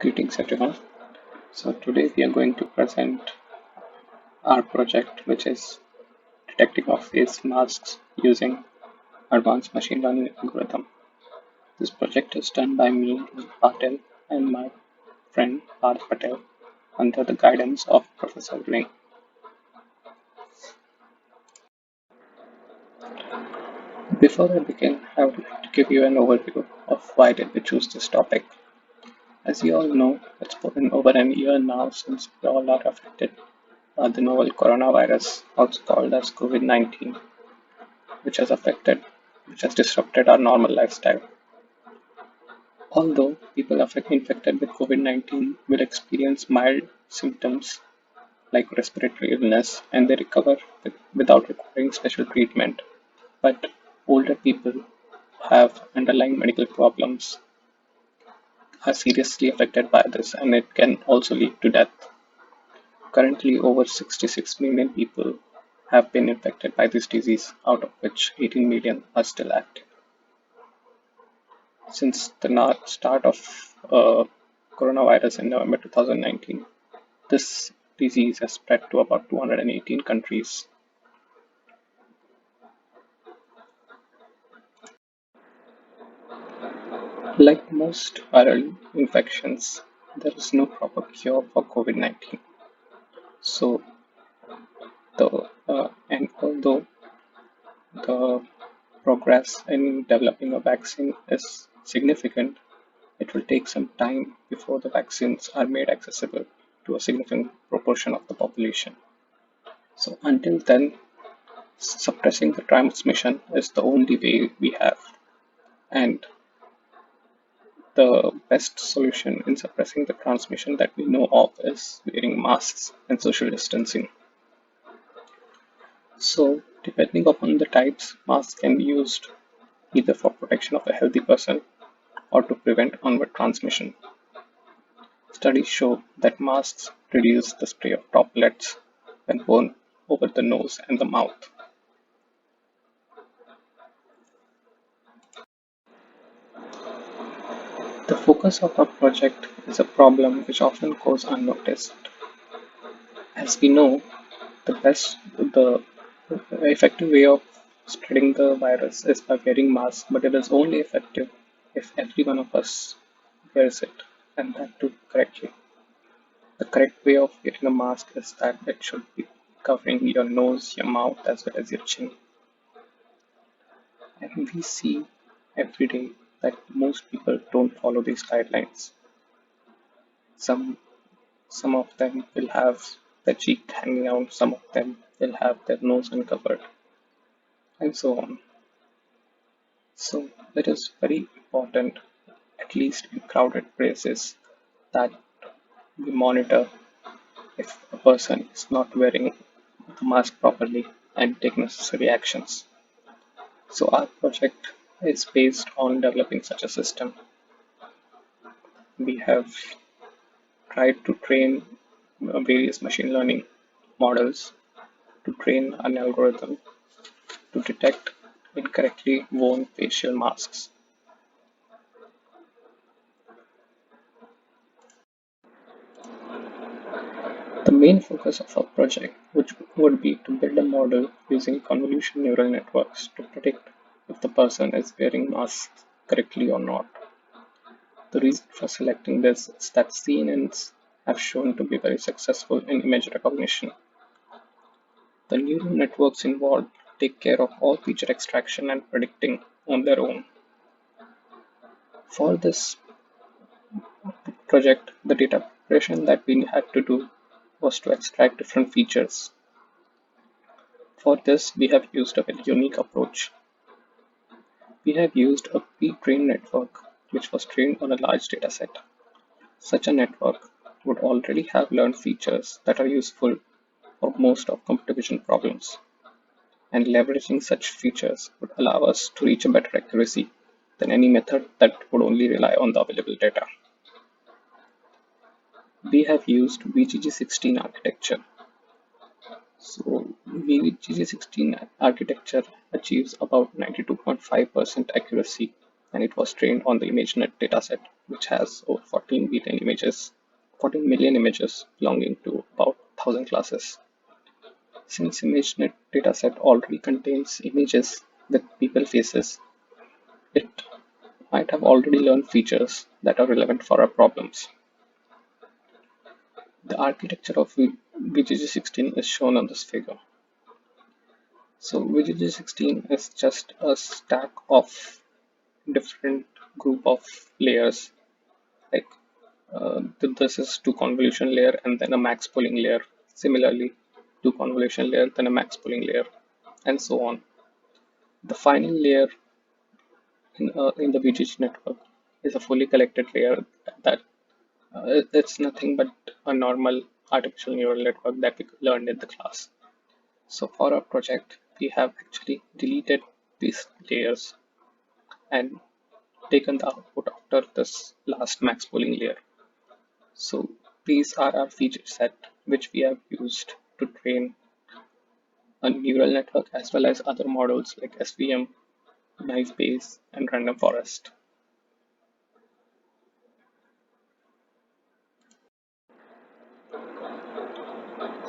Greetings everyone. So today we are going to present our project which is detecting of face masks using advanced machine learning algorithm. This project is done by me, Patel, and my friend Parth Patel under the guidance of Professor Ling. Before I begin, I would like to give you an overview of why did we choose this topic. As you all know, it's been over an year now since we all are affected by the novel coronavirus, also called as COVID-19, which has affected, which has disrupted our normal lifestyle. Although people infected with COVID-19 will experience mild symptoms like respiratory illness and they recover without requiring special treatment, but older people who have underlying medical problems are seriously affected by this and it can also lead to death. Currently, over 66 million people have been infected by this disease, out of which 18 million are still active. Since the start of coronavirus in November 2019, this disease has spread to about 218 countries. Like most viral infections, there is no proper cure for COVID-19. So, and although the progress in developing a vaccine is significant, it will take some time before the vaccines are made accessible to a significant proportion of the population. So until then, suppressing the transmission is the only way we have. And the best solution in suppressing the transmission that we know of is wearing masks and social distancing. So, depending upon the types, masks can be used either for protection of a healthy person or to prevent onward transmission. Studies show that masks reduce the spray of droplets when worn over the nose and the mouth. The focus of our project is a problem which often goes unnoticed. As we know, the effective way of spreading the virus is by wearing masks, but it is only effective if every one of us wears it, and that too correctly. The correct way of wearing a mask is that it should be covering your nose, your mouth, as well as your chin. And we see every day that most people don't follow these guidelines. Some some of them will have their cheek hanging out, some of them will have their nose uncovered, and so on. So it is very important, at least in crowded places, that we monitor if a person is not wearing the mask properly and take necessary actions. So our project is based on developing such a system. We have tried to train various machine learning models to train an algorithm to detect incorrectly worn facial masks. The main focus of our project which would be to build a model using convolution neural networks to predict if the person is wearing masks correctly or not. The reason for selecting this is that CNNs have shown to be very successful in image recognition. The neural networks involved take care of all feature extraction and predicting on their own. For this project, the data preparation that we had to do was to extract different features. For this, we have used a very unique approach. We have used a pre-trained network which was trained on a large dataset. Such a network would already have learned features that are useful for most of computer vision problems, and leveraging such features would allow us to reach a better accuracy than any method that would only rely on the available data. We have used VGG16 architecture. So VGG16 architecture achieves about 92.5% accuracy and it was trained on the ImageNet dataset, which has over 14 million images belonging to about 1,000 classes. Since ImageNet dataset already contains images with people faces, it might have already learned features that are relevant for our problems. The architecture of VGG16 is shown on this figure. So VGG16 is just a stack of different group of layers. Like this is two convolution layer and then a max pooling layer. Similarly, two convolution layer, then a max pooling layer, and so on. The final layer in the VGG network is a fully collected layer that it's nothing but a normal artificial neural network that we learned in the class. So for our project, we have actually deleted these layers and taken the output after this last max pooling layer. So these are our feature set which we have used to train a neural network as well as other models like SVM, naive Bayes, and random forest.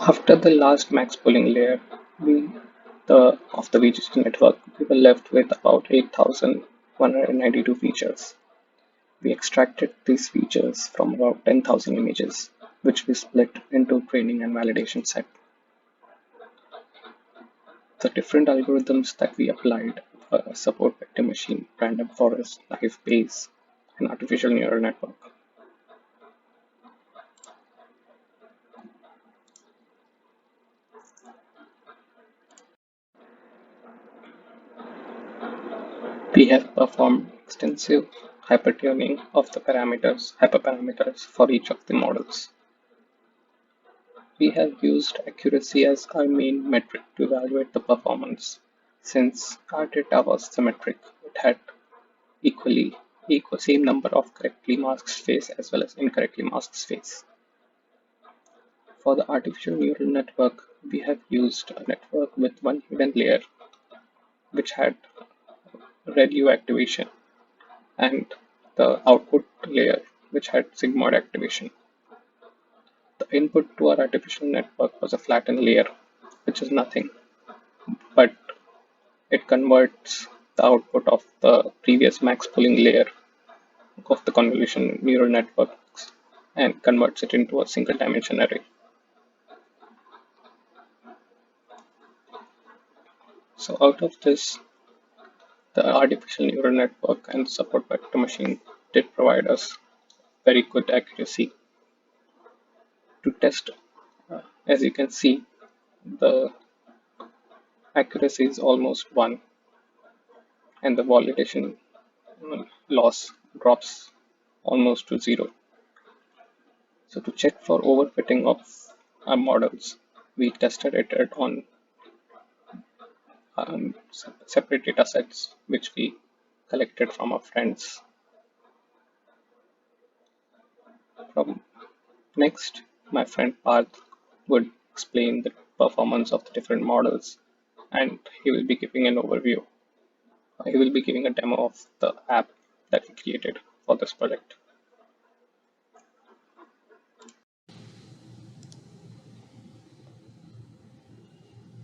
After the last max pooling layer, we of the VGC network, we were left with about 8,192 features. We extracted these features from about 10,000 images, which we split into training and validation set. The different algorithms that we applied support vector machine, random forest, naive Bayes, and artificial neural network. We have performed extensive hypertuning of the hyperparameters for each of the models. We have used accuracy as our main metric to evaluate the performance. Since our data was symmetric, it had equal same number of correctly masked space as well as incorrectly masked space. For the artificial neural network, we have used a network with one hidden layer which had ReLU activation and the output layer which had sigmoid activation. The input to our artificial network was a flattened layer, which is nothing, but it converts the output of the previous max pooling layer of the convolution neural networks and converts it into a single dimension array. So out of this, the artificial neural network and support vector machine did provide us very good accuracy to test. As you can see, the accuracy is almost 1 and the validation loss drops almost to 0. So to check for overfitting of our models, we tested it on separate data sets which we collected from our friends. From next, my friend Parth would explain the performance of the different models and he will be giving an overview. He will be giving a demo of the app that we created for this project.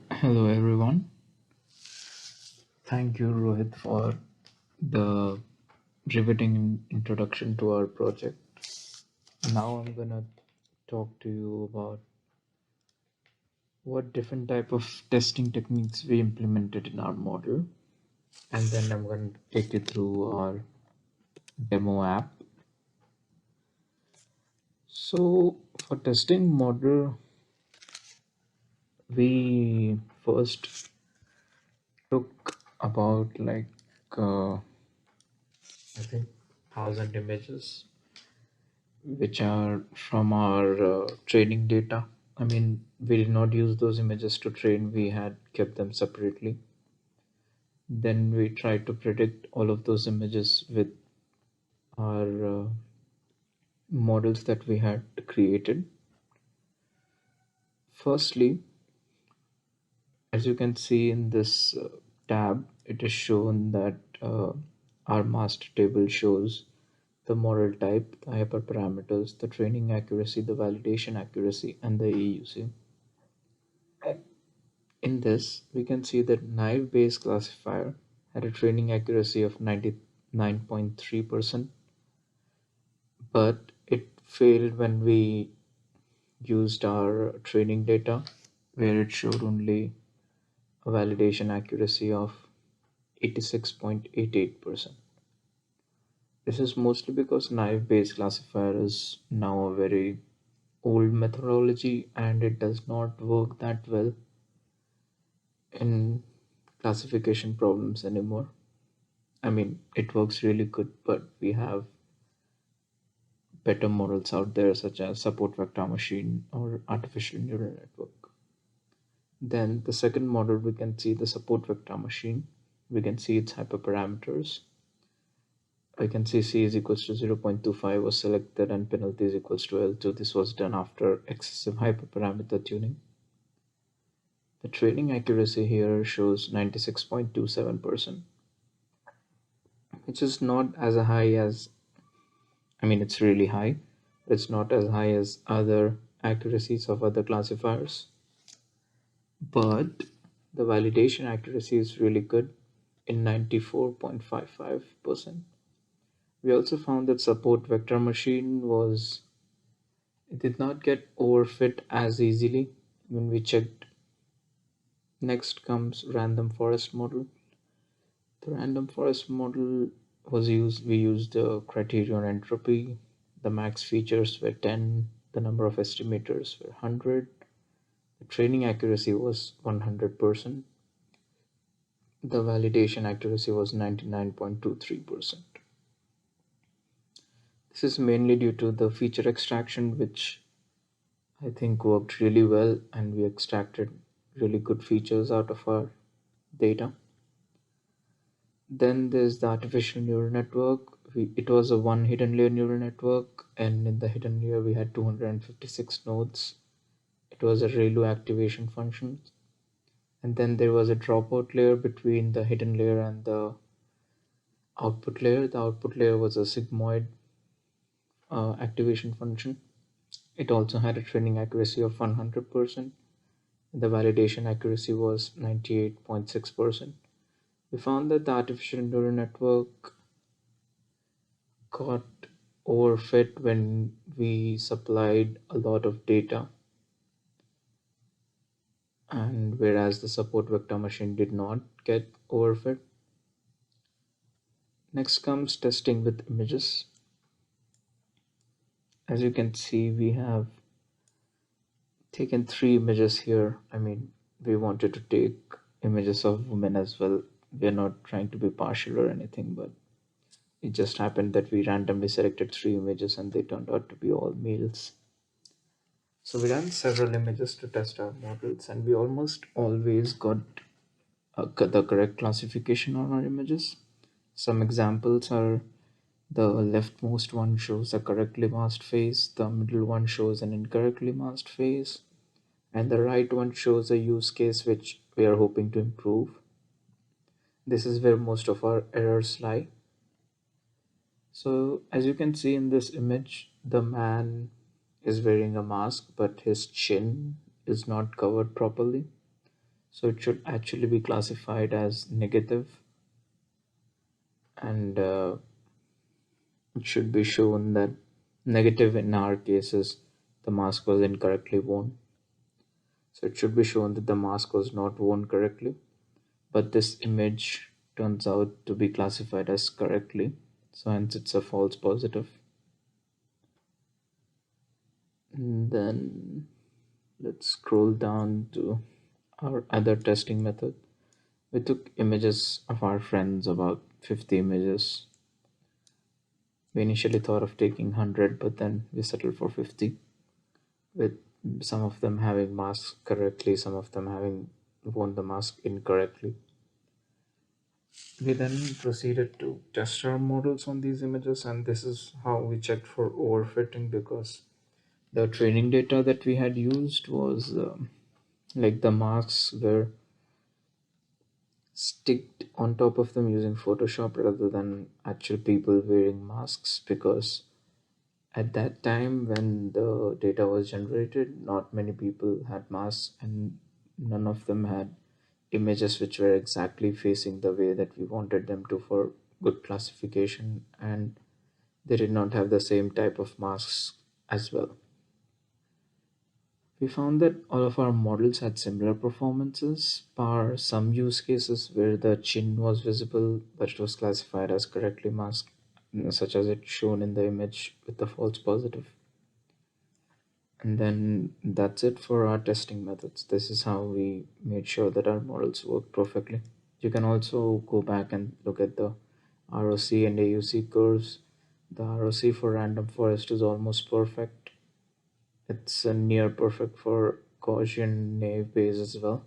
Hello everyone. Thank you Rohit for the riveting introduction to our project. Now I'm gonna talk to you about what different type of testing techniques we implemented in our model, and then I'm gonna take you through our demo app. So for testing model, we first took about I think 1,000 images which are from our training data. I mean, we did not use those images to train, we had kept them separately. Then we tried to predict all of those images with our models that we had created. Firstly, as you can see in this tab, it is shown that our master table shows the model type, the hyperparameters, the training accuracy, the validation accuracy, and the AUC. In this, we can see that naive Bayes classifier had a training accuracy of 99.3%, but it failed when we used our training data, where it showed only a validation accuracy of 86.88%. This is mostly because naive Bayes classifier is now a very old methodology and it does not work that well in classification problems anymore. I mean, it works really good, but we have better models out there, such as support vector machine or artificial neural network. Then the second model, we can see the support vector machine. We can see its hyperparameters. I can see C is equals to 0.25 was selected and penalty is equals to L2. This was done after excessive hyperparameter tuning. The training accuracy here shows 96.27%, which is not as high as, I mean, it's really high. It's not as high as other accuracies of other classifiers, but the validation accuracy is really good in 94.55%. We also found that support vector machine was, it did not get overfit as easily when we checked. Next comes random forest model. The random forest model was used, we used the criterion entropy. The max features were 10, the number of estimators were 100, the training accuracy was 100%, the validation accuracy was 99.23%. This is mainly due to the feature extraction, which I think worked really well, and we extracted really good features out of our data. Then there's the artificial neural network. It was a one hidden layer neural network, and in the hidden layer we had 256 nodes. It was a ReLU activation function. And then there was a dropout layer between the hidden layer and the output layer. The output layer was a sigmoid activation function. It also had a training accuracy of 100%. The validation accuracy was 98.6%. We found that the artificial neural network got overfit when we supplied a lot of data, and whereas the support vector machine did not get overfit. Next comes testing with images. As you can see, we have taken 3 images here. I mean, we wanted to take images of women as well. We are not trying to be partial or anything, but it just happened that we randomly selected 3 images and they turned out to be all males. So we ran several images to test our models, and we almost always got the correct classification on our images. Some examples are, the leftmost one shows a correctly masked face, the middle one shows an incorrectly masked face, and the right one shows a use case which we are hoping to improve. This is where most of our errors lie. So as you can see in this image, the man is wearing a mask, but his chin is not covered properly. So it should actually be classified as negative, and it should be shown that negative in our cases, the mask was incorrectly worn. So it should be shown that the mask was not worn correctly, but this image turns out to be classified as correctly. So hence it's a false positive. And then let's scroll down to our other testing method. We took images of our friends, about 50 images. We initially thought of taking 100, but then we settled for 50, with some of them having masks correctly, some of them having worn the mask incorrectly. We then proceeded to test our models on these images, and this is how we checked for overfitting, because the training data that we had used was like the masks were sticked on top of them using Photoshop rather than actual people wearing masks, because at that time when the data was generated, not many people had masks, and none of them had images which were exactly facing the way that we wanted them to for good classification, and they did not have the same type of masks as well. We found that all of our models had similar performances, bar some use cases where the chin was visible but it was classified as correctly masked, such as it shown in the image with the false positive. And then that's it for our testing methods. This is how we made sure that our models work perfectly. You can also go back and look at the ROC and AUC curves. The ROC for random forest is almost perfect. It's a near perfect for Gaussian naive Bayes as well.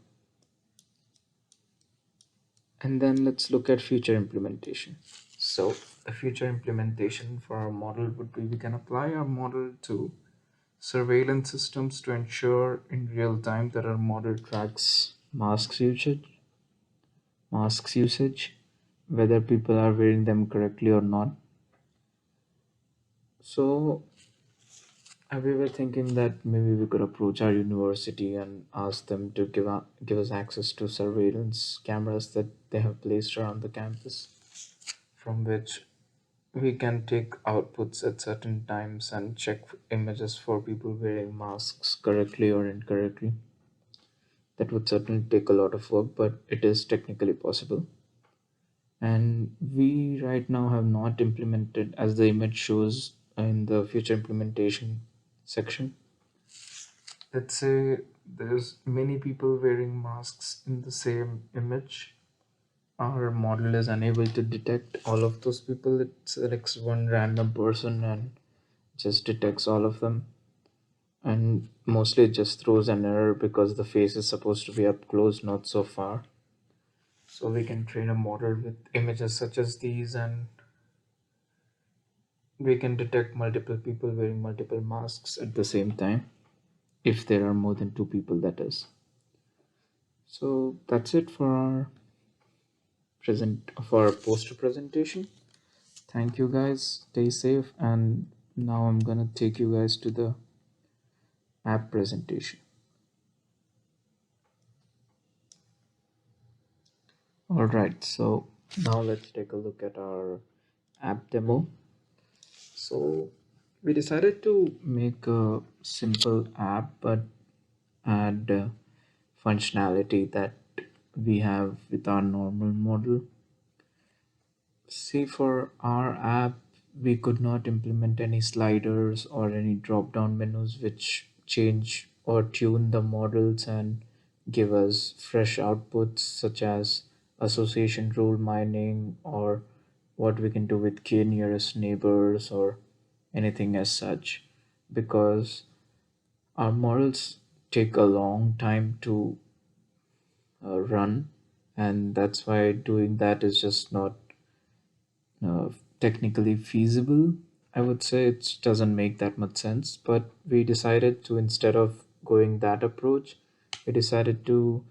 And then let's look at future implementation. So a future implementation for our model would be, we can apply our model to surveillance systems to ensure in real time that our model tracks masks usage, whether people are wearing them correctly or not. So we were thinking that maybe we could approach our university and ask them to give us access to surveillance cameras that they have placed around the campus, from which we can take outputs at certain times and check images for people wearing masks correctly or incorrectly. That would certainly take a lot of work, but it is technically possible. And we right now have not implemented, as the image shows in the future implementation section. Let's say there's many people wearing masks in the same image. Our model is unable to detect all of those people. It selects one random person and just detects all of them. And mostly it just throws an error because the face is supposed to be up close, not so far. So we can train a model with images such as these, and we can detect multiple people wearing multiple masks at the same time, if there are more than two people, that is. So that's it for our poster presentation. Thank you guys. Stay safe, and now I'm gonna take you guys to the app presentation. All right, so now let's take a look at our app demo. So we decided to make a simple app but add functionality that we have with our normal model. See, for our app, we could not implement any sliders or any drop down menus which change or tune the models and give us fresh outputs, such as association rule mining, or what we can do with k nearest neighbors or anything as such, because our models take a long time to run, and that's why doing that is just not uh, technically feasible. I would say it doesn't make that much sense, but we decided to, instead of going that approach, we decided to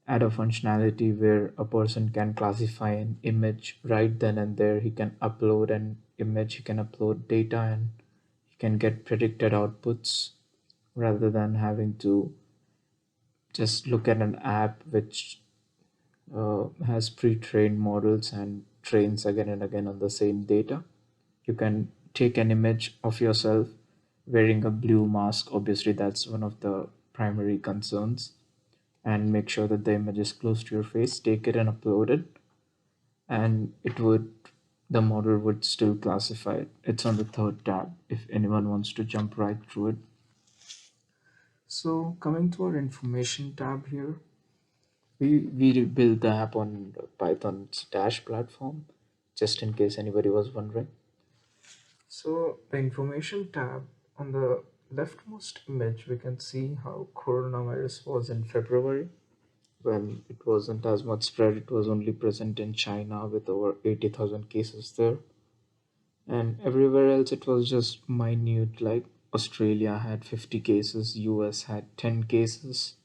add a functionality where a person can classify an image right then and there. He can upload an image, he can upload data, and he can get predicted outputs rather than having to just look at an app which has pre-trained models and trains again and again on the same data. You can take an image of yourself wearing a blue mask. Obviously, that's one of the primary concerns. And make sure that the image is close to your face. Take it and upload it, and the model would still classify it. It's on the third tab if anyone wants to jump right through it. So coming to our information tab here, we built the app on Python's Dash platform, just in case anybody was wondering. So the information tab, on the leftmost image, we can see how coronavirus was in February, when it wasn't as much spread. It was only present in China with over 80,000 cases there. And everywhere else it was just minute, like Australia had 50 cases, US had 10 cases.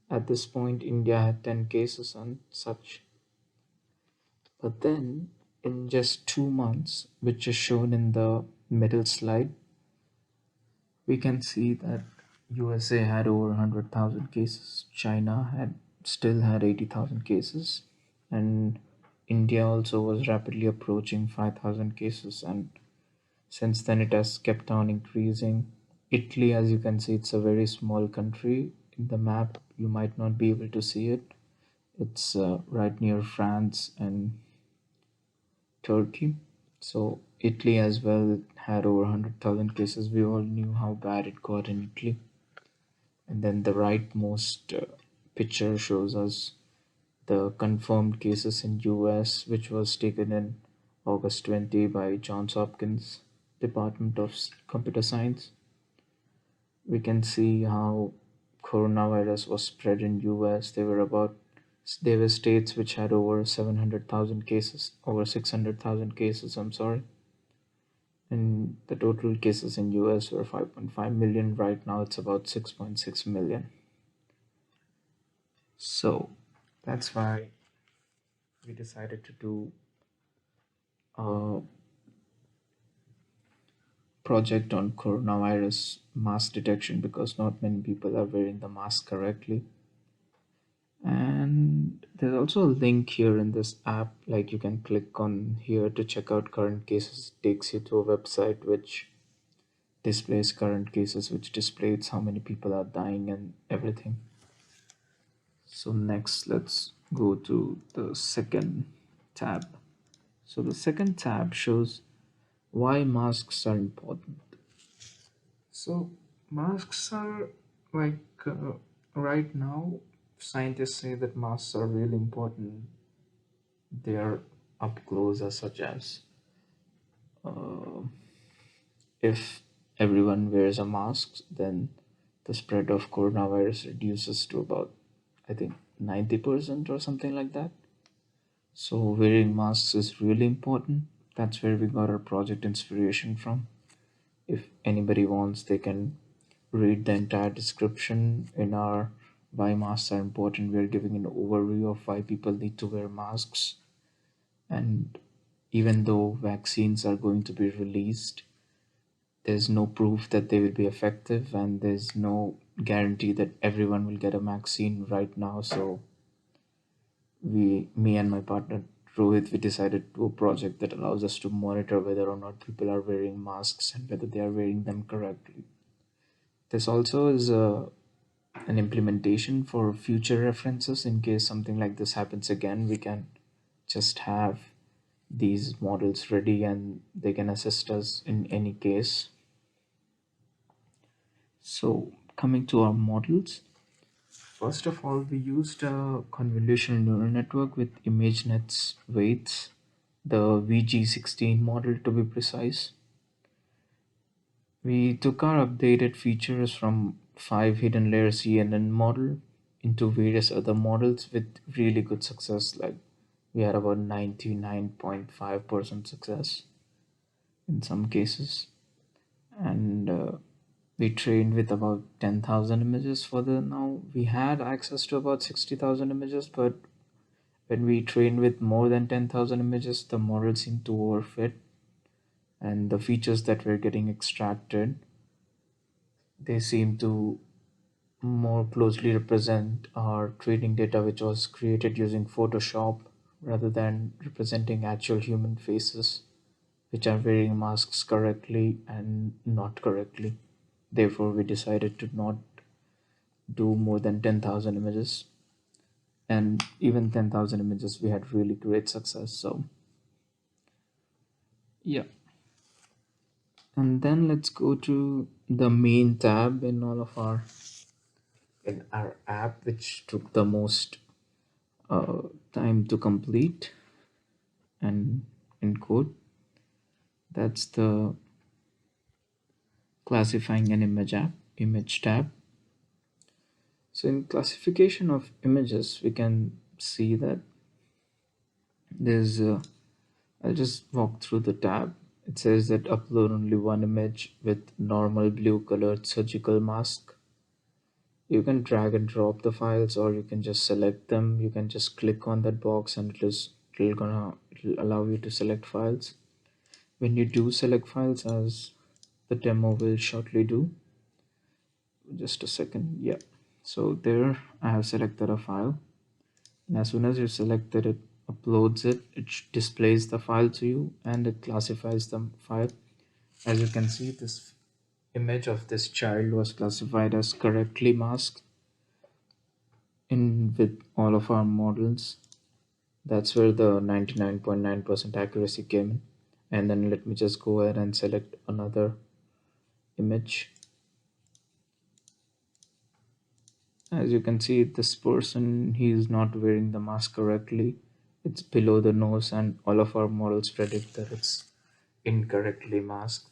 At this point, India had 10 cases and such. But then, in just 2 months, which is shown in the middle slide, we can see that USA had over 100,000 cases, China had still had 80,000 cases, and India also was rapidly approaching 5,000 cases. And since then, it has kept on increasing. Italy, as you can see, it's a very small country. In the map, you might not be able to see it. It's right near France and Turkey. So Italy as well had over 100,000 cases. We all knew how bad it got in Italy. And then the rightmost picture shows us the confirmed cases in US, which was taken in August 20 by Johns Hopkins Department of Computer Science. We can see how coronavirus was spread in US. There were states which had over 700,000 cases, over 600,000 cases, I'm sorry. And the total cases in US were 5.5 million. Right now it's about 6.6 million. So that's why we decided to do a project on coronavirus mask detection, because not many people are wearing the mask correctly. And there's also a link here in this app, like you can click on here to check out current cases. It takes you to a website which displays current cases, which displays how many people are dying and everything. So next, let's go to the second tab. So the second tab shows why masks are important. So masks are like right now, scientists say that masks are really important. They are up close, as such as uh, if everyone wears a mask, then the spread of coronavirus reduces to about, I think, 90% or something like that. So wearing masks is really important. That's where we got our project inspiration from. If anybody wants, they can read the entire description in our why masks are important. We're giving an overview of why people need to wear masks. And even though vaccines are going to be released, there's no proof that they will be effective, and there's no guarantee that everyone will get a vaccine right now. So me and my partner Rohit, we decided to do a project that allows us to monitor whether or not people are wearing masks and whether they are wearing them correctly. This also is an implementation for future references. In case something like this happens again, we can just have these models ready and they can assist us in any case. So coming to our models, first of all, we used a convolutional neural network with ImageNet's weights, the VG16 model to be precise. We took our updated features from 5 hidden layer CNN model into various other models with really good success. Like we had about 99.5% success in some cases. And we trained with about 10,000 images for the now. We had access to about 60,000 images, but when we trained with more than 10,000 images, the model seemed to overfit, and the features that were getting extracted, they seem to more closely represent our training data, which was created using Photoshop, rather than representing actual human faces which are wearing masks correctly and not correctly. Therefore, we decided to not do more than 10,000 images. And even 10,000 images, we had really great success. So, yeah. And then let's go to the main tab in our app, which took the most uh, time to complete and encode. That's the classifying an image tab. So in classification of images, we can see that there's I'll just walk through the tab. It says that upload only one image with normal blue colored surgical mask. You can drag and drop the files, or you can just select them. You can just click on that box and it'll it'll allow you to select files. When you do select files, as the demo will shortly do, just a second, yeah. So there I have selected a file, and as soon as you selected it, uploads it, displays the file to you and it classifies the file. As you can see, this image of this child was classified as correctly masked in with all of our models. That's where the 99.9% accuracy came in. And then let me just go ahead and select another image. As you can see, this person, he is not wearing the mask correctly. It's below the nose, and all of our models predict that it's incorrectly masked.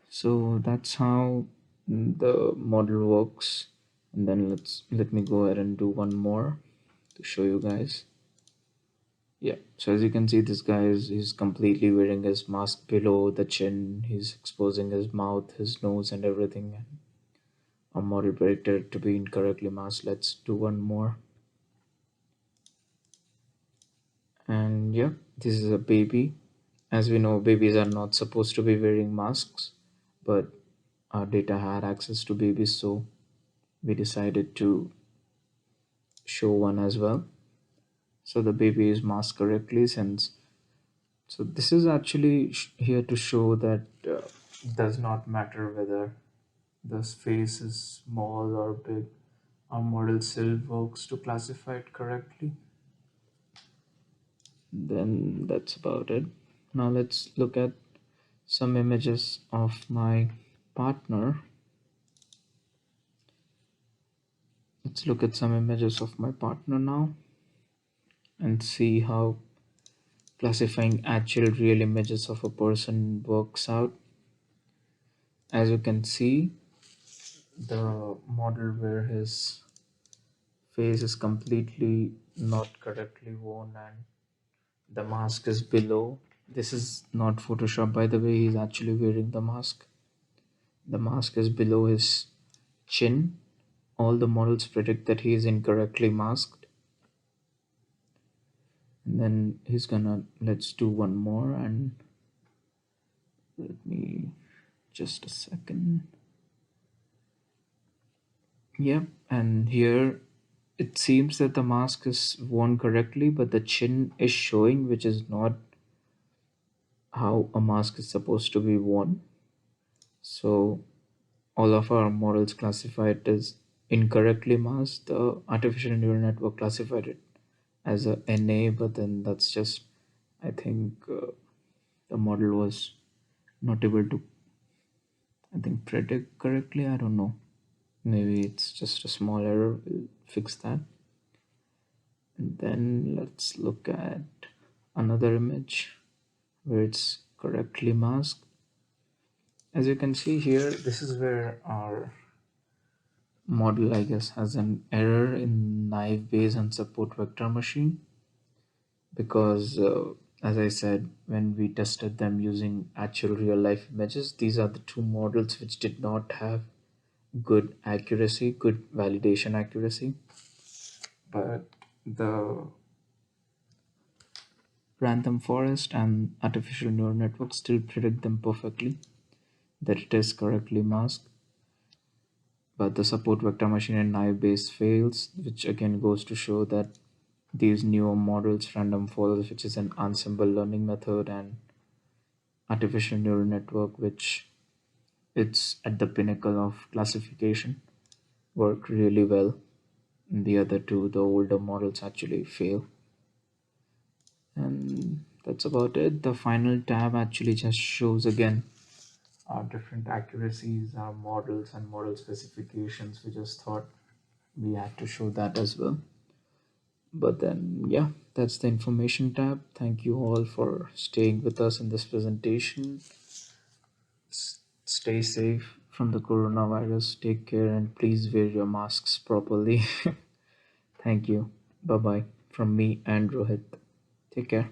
So that's how the model works. And then let me go ahead and do one more to show you guys. Yeah, so as you can see, this guy is completely wearing his mask below the chin. He's exposing his mouth, his nose, and everything. A model predicted to be incorrectly masked. Let's do one more. And yeah, this is a baby. As we know, babies are not supposed to be wearing masks, but our data had access to babies, so we decided to show one as well. So the baby is masked correctly, since so this is actually here to show that it does not matter whether the space is small or big. Our model still works to classify it correctly. Then that's about it. Now let's look at some images of my partner. Let's look at some images of my partner now and see how classifying actual real images of a person works out. As you can see, the model where his face is completely not correctly worn and the mask is below. This is not Photoshop, by the way. He's actually wearing the mask. The mask is below his chin. All the models predict that he is incorrectly masked. And then he's gonna, let's do one more, and let me, just a second. Yep, and here it seems that the mask is worn correctly, but the chin is showing, which is not how a mask is supposed to be worn. So all of our models classified as incorrectly masked. The artificial neural network classified it as a NA, but then that's just, I think the model was not able to, I think, predict correctly. I don't know. Maybe it's just a small error. We'll fix that. And then let's look at another image where it's correctly masked. As you can see here, this is where our model, I guess, has an error in naive Bayes and support vector machine, because as I said, when we tested them using actual real life images, these are the two models which did not have good accuracy, good validation accuracy, but the random forest and artificial neural networks still predict them perfectly that it is correctly masked. But the support vector machine and naive Bayes fails, which again goes to show that these newer models, random forest, which is an ensemble learning method, and artificial neural network, which it's at the pinnacle of classification, work really well. And the other two, the older models, actually fail. And that's about it. The final tab actually just shows again our different accuracies, our models, and model specifications. We just thought we had to show that as well. But then, yeah, that's the information tab. Thank you all for staying with us in this presentation. Stay safe from the coronavirus. Take care and please wear your masks properly. Thank you. Bye bye from me and Rohit. Take care.